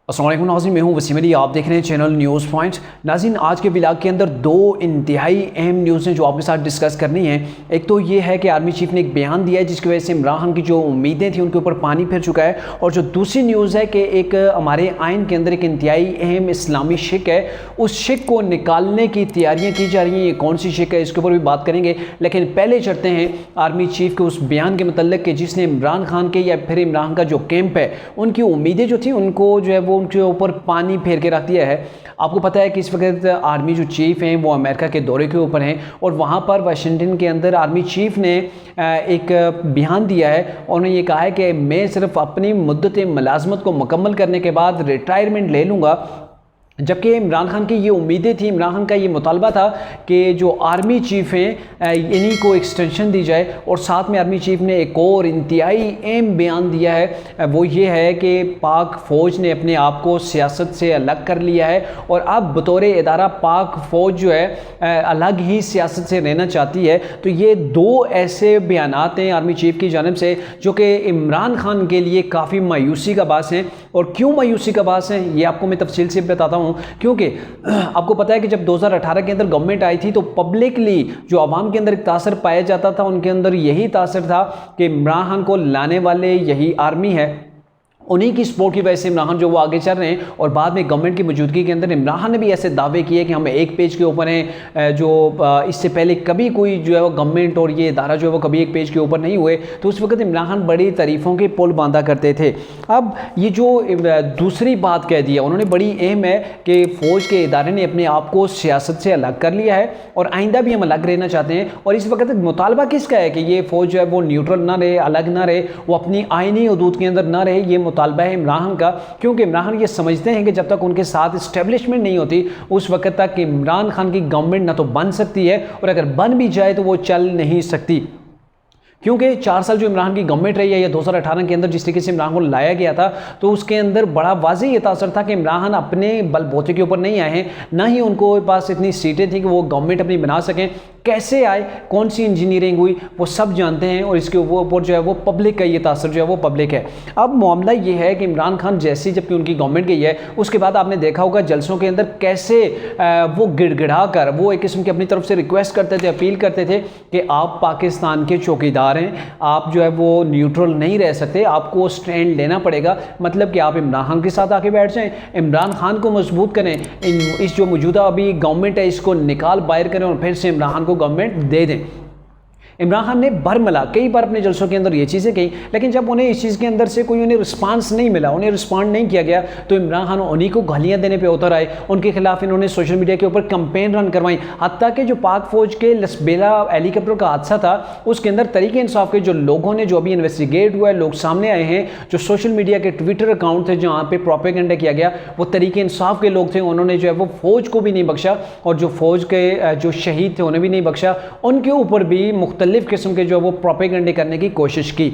अस्सलाम वालेकुम नाज़रीन, मैं हूं वसीम अली। आप देख रहे हैं चैनल न्यूज़ पॉइंट। नाज़रीन, आज के व्लॉग के अंदर दो इंतहाई अहम न्यूज़ हैं जो आपके साथ डिस्कस करनी है। एक तो ये है कि आर्मी चीफ ने एक बयान दिया है जिसकी वजह से इमरान खान की जो उम्मीदें थी उनके ऊपर पानी फिर चुका है। और जो दूसरी न्यूज़ है कि एक हमारे आइन के अंदर एक इंतहाई अहम इस्लामी शिक है, उस शिक को निकालने की तैयारियाँ की जा रही हैं। ये कौन सी शिक है इसके ऊपर भी बात करेंगे, लेकिन पहले चलते हैं आर्मी चीफ के उस बयान के मतलब कि जिसने इमरान खान के या फिर इमरान का जो कैंप है उनकी उम्मीदें जो थी उनको जो है वो उनके ऊपर पानी फेर के रख दिया है। आपको पता है कि इस वक्त आर्मी जो चीफ हैं वो अमेरिका के दौरे के ऊपर हैं और वहाँ पर वाशिंगटन के अंदर आर्मी चीफ ने एक बयान दिया है और उन्होंने ये कहा है कि मैं सिर्फ अपनी मुद्दत मुलाजमत को मुकम्मल करने के बाद रिटायरमेंट ले लूँगा। जबकि इमरान खान की ये उम्मीदें थी, इमरान खान का ये मुतालबा था कि जो आर्मी चीफ हैं इन्हीं को एक्सटेंशन दी जाए। और साथ में आर्मी चीफ ने एक और इंतहाई अहम बयान दिया है, वो ये है कि पाक फ़ौज ने अपने आप को सियासत से अलग कर लिया है और अब बतौर इदारा पाक फ़ौज जो है अलग ही सियासत से रहना चाहती है। तो ये दो ऐसे बयानात हैं आर्मी चीफ की जानिब से जो कि इमरान खान के लिए काफ़ी मायूसी का बास हैं। और क्यों मायूसी का बास है ये आपको मैं तफसील से बताता हूँ, क्योंकि आपको पता है कि जब 2018 के अंदर गवर्नमेंट आई थी तो पब्लिकली जो आवाम के अंदर एक तासर पाया जाता था, उनके अंदर यही तासर था कि इमरान खान को लाने वाले यही आर्मी है, उन्हीं की सपोर्ट की वजह से इमरान खान जो वो आगे चल रहे हैं। और बाद में गवर्नमेंट की मौजूदगी के अंदर इमरान खान ने भी ऐसे दावे किए कि हम एक पेज के ऊपर हैं, जो इससे पहले कभी कोई जो है वो गवर्नमेंट और ये इदारा जो है वो कभी एक पेज के ऊपर नहीं हुए। तो उस वक्त इमरान खान बड़ी तारीफ़ों के पुल बांधा करते थे। अब ये जो दूसरी बात कह दी है उन्होंने बड़ी अहम है कि फ़ौज के इदारे ने अपने आप को सियासत से अलग कर लिया है और आइंदा भी हम अलग रहना चाहते हैं। और इस वक्त मुतालबा किसका है कि ये फ़ौज जो है वो न्यूट्रल ना रहे, अलग ना रहे, वो अपनी आइनी हदूद के अंदर ना रहे। ये मुतालबा है इमरान खान का, क्योंकि इमरान खान ये समझते हैं कि जब तक उनके साथ इस्टेब्लिशमेंट नहीं होती उस वक्त तक इमरान खान की गवर्नमेंट ना तो बन सकती है और अगर बन भी जाए तो वो चल नहीं सकती। क्योंकि 4 साल जो इमरान की गवर्नमेंट रही है या 2018 के अंदर जिस तरीके से इमरान को लाया गया था तो उसके अंदर बड़ा वाज़ेह ये तासर था कि इमरान खान अपने बलबूते के ऊपर नहीं आए हैं, ना ही उनको पास इतनी सीटें थी कि वो गवर्नमेंट अपनी बना सकें। कैसे आए, कौन सी इंजीनियरिंग हुई, वो सब जानते हैं और इसके ऊपर जो है वो पब्लिक का ये तासर जो है वो पब्लिक है। अब मामला ये है कि इमरान खान जैसी जबकि उनकी गवर्नमेंट गई है उसके बाद आपने देखा होगा जलसों के अंदर कैसे वो गिड़गिड़ा कर वो एक किस्म की अपनी तरफ से रिक्वेस्ट करते थे, अपील करते थे कि आप पाकिस्तान के चौकीदार हैं, आप जो है वो न्यूट्रल नहीं रह सकते, आपको स्टैंड लेना पड़ेगा। मतलब कि आप इमरान खान के साथ आके बैठ जाएं, इमरान खान को मजबूत करें, इस जो मौजूदा अभी गवर्नमेंट है इसको निकाल बाहर करें और फिर से इमरान खान को गवर्नमेंट दे दें। इमरान खान ने बरमला कई बार अपने जलसों के अंदर ये चीज़ें कही, लेकिन जब उन्हें इस चीज़ के अंदर से कोई उन्हें रिस्पांस नहीं मिला, उन्हें रिस्पॉन्ड नहीं किया गया, तो इमरान खान उन्हीं को गालियाँ देने पे उतर आए। उनके खिलाफ इन्होंने सोशल मीडिया के ऊपर कंपेन रन करवाई। हत्ता कि जो पाक फ़ौज के लसबेला हेलीकॉप्टर का हादसा था उसके अंदर तरीके इंसाफ के जो लोगों ने जो अभी इन्वेस्टिगेट हुआ है, लोग सामने आए हैं, जो सोशल मीडिया के ट्विटर अकाउंट थे जहाँ पर प्रोपेगेंडा किया गया, वो तरीके इंसाफ के लोग थे, उन्होंने जो है वो फ़ौज को भी नहीं बख्शा और जो फ़ौज के जो शहीद थे उन्हें भी नहीं बख्शा। उनके ऊपर भी मुख्तलिफ़ किस्म के जो वो प्रोपेगेंडे करने की कोशिश की,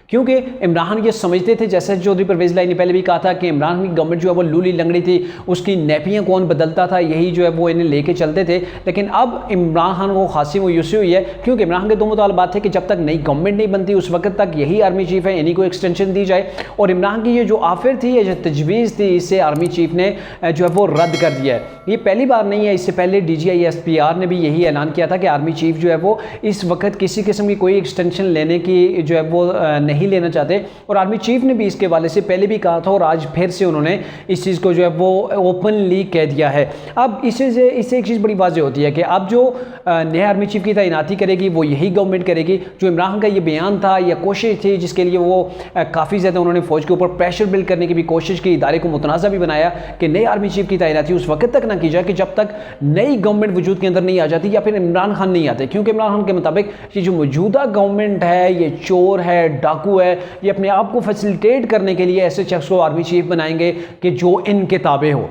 क्योंकि इमरान खान ये समझते थे, जैसे चौधरी परवेज़ लाई ने पहले भी कहा था कि इमरान खान की गवर्नमेंट जो है वो लूली लंगड़ी थी, उसकी नैपियाँ कौन बदलता था, यही जो है वो इन्हें लेके चलते थे। लेकिन अब इमरान खान को खासी मायूसी हुई है, क्योंकि इमरान खान के दो मुतालबात थे कि जब तक नई गवर्नमेंट नहीं बनती उस वक्त तक यही आर्मी चीफ है, इन्हीं को एक्सटेंशन दी जाए। और इमरान की ये जो ऑफर थी, ये जो तजवीज़ थी, इसे आर्मी चीफ ने जो है वो रद्द कर दिया है। ये पहली बार नहीं है, इससे पहले DGI SPR ने भी यही ऐलान किया था कि आर्मी चीफ जो है वो इस वक्त किसी किस्म की कोई एक्सटेंशन लेने की जो है वो नहीं लेना चाहते। और आर्मी चीफ ने भी इसके वाले से पहले भी कहा था और आज फिर से उन्होंने इस चीज़ को जो है वो ओपनली कह दिया है। अब इससे एक चीज़ बड़ी वाज़ेह होती है कि अब जो नया आर्मी चीफ की तैनाती करेगी वो यही गवर्नमेंट करेगी। जो इमरान खान का ये बयान था या कोशिश थी जिसके लिए वो काफ़ी ज़्यादा उन्होंने फ़ौज के ऊपर प्रेशर बिल्ड करने की भी कोशिश की, इदारे को मुतनाज़ा भी बनाया कि नए आर्मी चीफ की तैनाती उस वक्त तक ना की जाए कि जब तक नई गवर्नमेंट वजूद के अंदर नहीं आ जाती या फिर इमरान खान नहीं आते। क्योंकि इमरान खान के मुताबिक ये जो मौजूदा गवर्नमेंट है ये चोर है, डाकू है, ये अपने आप को फैसिलिटेट करने के लिए ऐसे शख्स को आर्मी चीफ बनाएंगे कि जो इनके ताबे हो।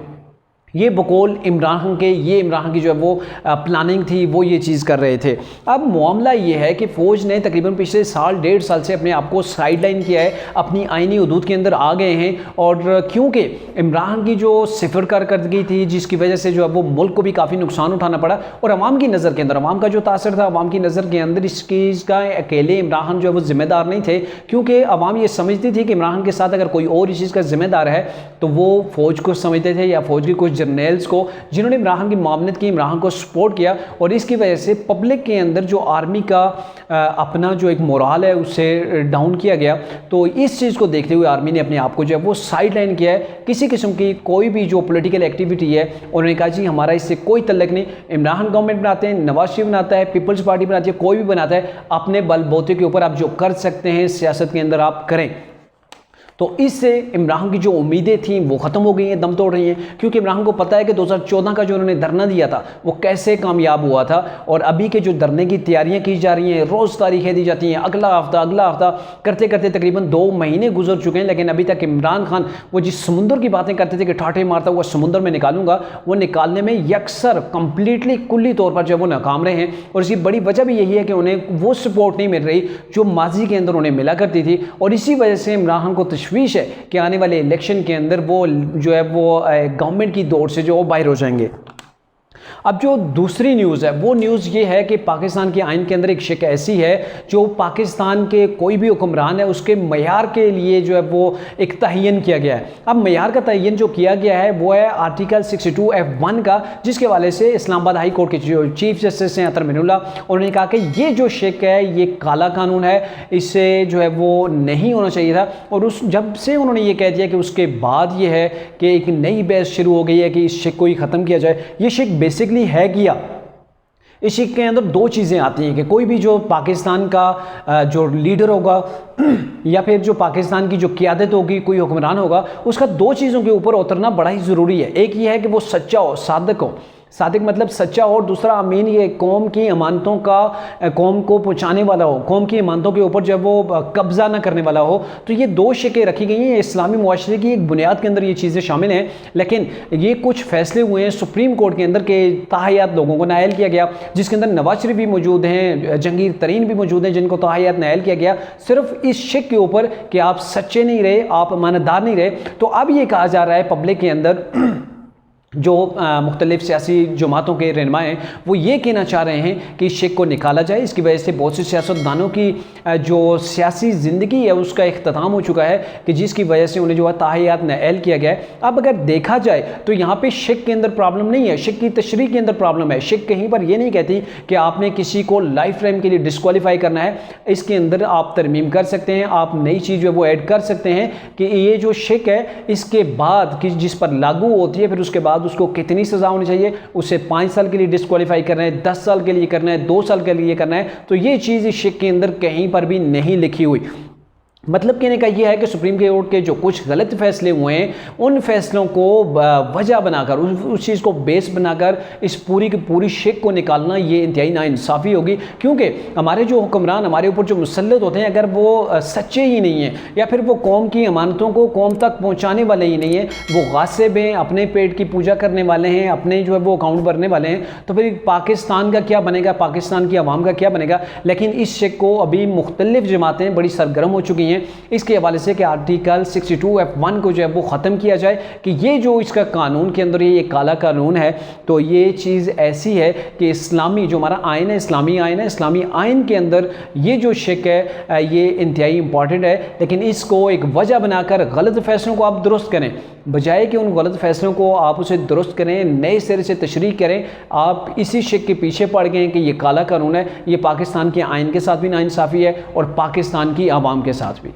ये बकौल इमरान खान के, ये इमरान खान की जो है वो प्लानिंग थी, वो ये चीज़ कर रहे थे। अब मामला ये है कि फ़ौज ने तकरीबन पिछले साल 1.5 साल से अपने आप को साइडलाइन किया है, अपनी आइनी हदूद के अंदर आ गए हैं। और क्योंकि इमरान खान की जो सिफर कारकर्दगी थी, जिसकी वजह से जो है वो मुल्क को भी काफ़ी नुकसान उठाना पड़ा, और अवाम की नज़र के अंदर, अवाम का जो तासर था, अवाम की नज़र के अंदर इस चीज़ का अकेले इमरान खान जो है वो ज़िम्मेदार नहीं थे, क्योंकि अवाम ये समझती थी कि इमरान खान के साथ अगर कोई और इस चीज़ का ज़िम्मेदार है तो वो फ़ौज को समझते थे, या फ़ौज के कुछ जर्नल्स को, जिन्होंने इमरान खान की मामलत की, इमरान खान को सपोर्ट किया। और इसकी वजह से पब्लिक के अंदर जो आर्मी का अपना जो एक मोराल है उससे डाउन किया गया। तो इस चीज़ को देखते हुए आर्मी ने अपने आप को जो है वो साइडलाइन किया है। किसी किस्म की कोई भी जो पॉलिटिकल एक्टिविटी है, उन्होंने कहा जी हमारा इससे कोई तल्लक नहीं। इमरान खान गवर्नमेंट बनाते हैं, नवाज शरीफ बनाता है, पीपल्स पार्टी बनाती है, कोई भी बनाता है, अपने बलबूते के ऊपर आप जो कर सकते हैं सियासत के अंदर आप करें। तो इससे इमरान खान की जो उम्मीदें थी वो ख़त्म हो गई हैं, दम तोड़ रही हैं, क्योंकि इमरान खान को पता है कि 2014 का जो उन्होंने धरना दिया था वो कैसे कामयाब हुआ था। और अभी के जो धरने की तैयारियां की जा रही हैं, रोज़ तारीखें दी जाती हैं, अगला हफ्ता करते करते तकरीबन 2 महीने गुजर चुके हैं, लेकिन अभी तक इमरान खान वो जिस समुंदर की बातें करते थे कि ठाठे मारता हुआ समुंदर में निकालूंगा, वो निकालने में यकसर कंप्लीटली कुल्ली तौर पर जो वो नाकाम रहे हैं। और इसकी बड़ी वजह भी यही है कि उन्हें वो सपोर्ट नहीं मिल रही जो माजी के अंदर उन्हें मिला करती थी। और इसी वजह से इमरान खान को तशवीश है कि आने वाले इलेक्शन के अंदर वो जो है वो गवर्नमेंट की दौड़ से जो बाहर हो जाएंगे। अब जो दूसरी न्यूज़ है वो न्यूज़ ये है कि पाकिस्तान के आइन के अंदर एक शिक ऐसी है जो पाकिस्तान के कोई भी हुक्मरान है उसके मयार के लिए जो है वो एक तयन किया गया है। अब मयार का तयन जो किया गया है वो है आर्टिकल 62F1 का, जिसके हवाले से इस्लामाबाद हाई कोर्ट के जो चीफ जस्टिस हैं अतर मिनुल्लाह, उन्होंने कहा कि ये जो शिक है ये काला कानून है, इससे जो है वो नहीं होना चाहिए था। और उस जब से उन्होंने ये कह दिया कि उसके बाद ये है कि एक नई बहस शुरू हो गई है कि इस शिक को ही ख़त्म किया जाए। ये शिक बेसिकली है किया, इस शिक के अंदर 2 चीज़ें आती हैं कि कोई भी जो पाकिस्तान का जो लीडर होगा या फिर जो पाकिस्तान की जो क़यादत होगी, कोई हुक्मरान होगा, उसका 2 चीज़ों के ऊपर उतरना बड़ा ही ज़रूरी है। एक ये है कि वो सच्चा हो, सादिक हो, सादिक मतलब सच्चा हो, और दूसरा अमीन, ये कौम की अमानतों का कौम को पहुँचाने वाला हो, कौम की अमानतों के ऊपर जब वो कब्ज़ा ना करने वाला हो। तो ये 2 शिकें रखी गई हैं। इस्लामी मुआशरे की एक बुनियाद के अंदर ये चीज़ें शामिल हैं, लेकिन ये कुछ फैसले हुए हैं सुप्रीम कोर्ट के अंदर के ताहयात लोगों को नायल किया गया, जिसके अंदर नवाज शरीफ भी मौजूद हैं, जंगीर तरीन भी मौजूद हैं, जिनको ताहयात नायल किया गया सिर्फ इस शिक के ऊपर कि आप सच्चे नहीं रहे, आप अमानतदार नहीं रहे। तो अब ये कहा जा रहा है पब्लिक के अंदर जो मुख्तलिफ सियासी जमातों के रहनुमा हैं वो ये कहना चाह रहे हैं कि इस शिक को निकाला जाए। इसकी वजह से बहुत से सियासतदानों की जो सियासी ज़िंदगी है उसका इख्तिताम हो चुका है, कि जिसकी वजह से उन्हें जो है ताहयात नायल किया गया है। अब अगर देखा जाए तो यहाँ पे शिक के अंदर प्रॉब्लम नहीं है, शिक की तशरीह के अंदर प्रॉब्लम है। शिक कहीं पर ये नहीं कहती कि आपने किसी को लाइफ टाइम के लिए डिस्क्वालीफाई करना है, इसके अंदर आप तरमीम कर सकते हैं, आप नई चीज़ जो है वो ऐड कर सकते हैं कि ये जो शिक है इसके बाद कि जिस पर लागू होती है, फिर उसके बाद उसको कितनी सज़ा होनी चाहिए, उसे 5 साल के लिए डिस्क्वालीफाई करना है, 10 साल के लिए करना है, 2 साल के लिए करना है। तो ये चीज़ इस शिक के अंदर कहीं पर भी नहीं लिखी हुई। मतलब कहने का यह है कि सुप्रीम कोर्ट के जो कुछ गलत फैसले हुए हैं उन फैसलों को वजह बनाकर, उस चीज़ को बेस बनाकर इस पूरी की पूरी शिक को निकालना ये इंतहाई नाइंसाफ़ी होगी। क्योंकि हमारे जो हुक्मरान हमारे ऊपर जो मुसल्लत होते हैं, अगर वो सच्चे ही नहीं हैं या फिर वो कौम की अमानतों को कौम तक पहुँचाने वाले ही नहीं हैं, वो गासिब हैं, अपने पेट की पूजा करने वाले हैं, अपने जो है वो अकाउंट भरने वाले हैं, तो फिर पाकिस्तान का क्या बनेगा, पाकिस्तान की आवाम का क्या बनेगा। लेकिन इस शिक को अभी मुख्तलिफ जमातें बड़ी सरगर्म हो चुकी हैं इसके हवाले से कि आर्टिकल 62F1 को जो है वो ख़त्म किया जाए, कि ये जो इसका कानून के अंदर ये काला कानून है। तो ये चीज़ ऐसी है कि इस्लामी जो हमारा आइन है, इस्लामी आइन है, इस्लामी आइन के अंदर ये जो शिक है ये इंतहाई इंपॉर्टेंट है। लेकिन इसको एक वजह बनाकर गलत फैसलों को आप दुरुस्त करें, बजाय कि उन गलत फैसलों को आप उसे दुरुस्त करें, नए सिरे से तशरीह करें, आप इसी शिक के पीछे पड़ गए कि ये काला कानून है। ये पाकिस्तान के आइन के साथ भी नाइंसाफ़ी है और पाकिस्तान की आवाम के साथ।